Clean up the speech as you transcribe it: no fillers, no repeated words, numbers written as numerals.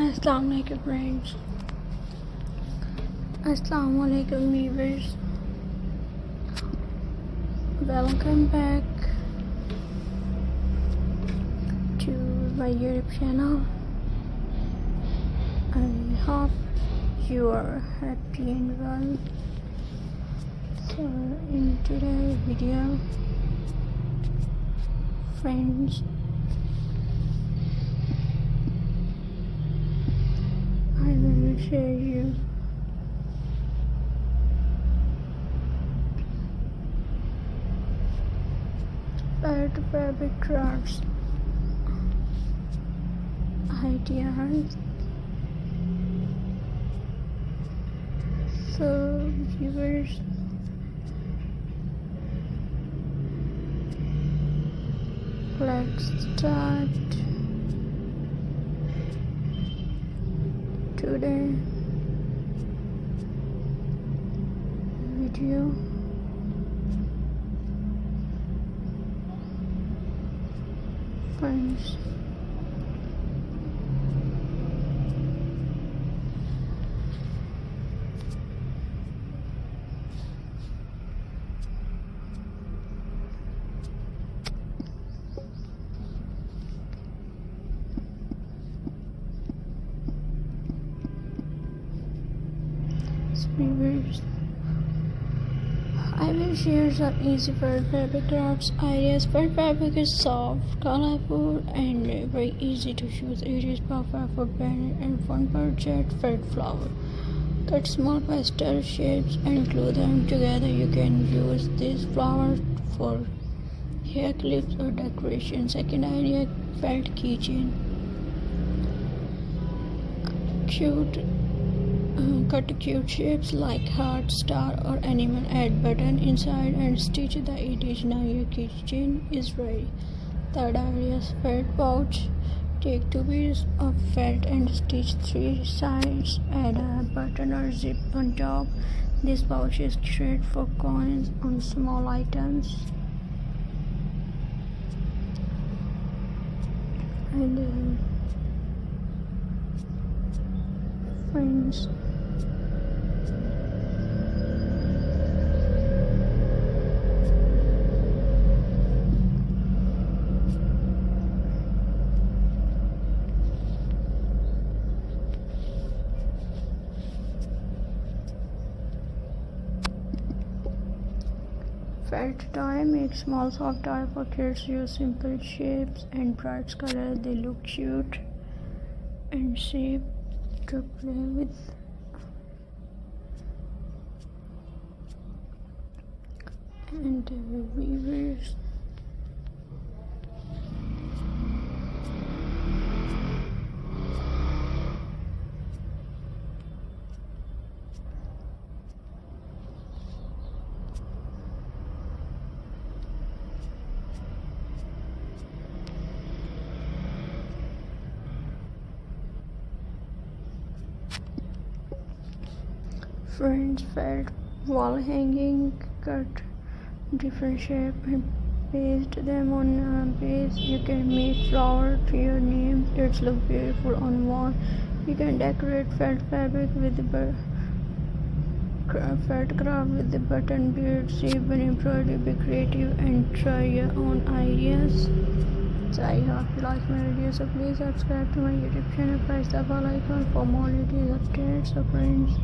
Assalamualaikum friends. Assalamualaikum viewers. Welcome back to my YouTube channel. I hope you are happy and well. So in today's video, friends, I will share you felt fabric crafts ideas. So viewers, let's start today video. Friends, viewers, I will share some easy felt fabric crafts ideas. Felt fabric is soft, colorful, and very easy to use. It is perfect for banner and fun project. Felt flower. Cut small pastel shapes and glue them together. You can use these flowers for hair clips or decoration. Second idea, felt keychain. Cut cute shapes like heart, star, or animal. Add button inside and stitch the edge. Now your keychain is ready. Third idea, felt pouch. Take 2 pieces of felt and stitch 3 sides. Add a button or zip on top. This pouch is great for coins on small items. And friends, felt toy. Make small soft toy for kids. Use simple shapes and bright colors. They look cute and safe to play with. And viewers, felt wall hanging. Cut different shape and paste them on a base. You can make flower to your name. It's look beautiful on wall. You can decorate felt fabric with the felt craft with the button, beads, ribbon, embroidery. Be creative and try your own ideas. So I hope you like my video. So please subscribe to my YouTube channel. Press the bell icon for more latest updates. So friends,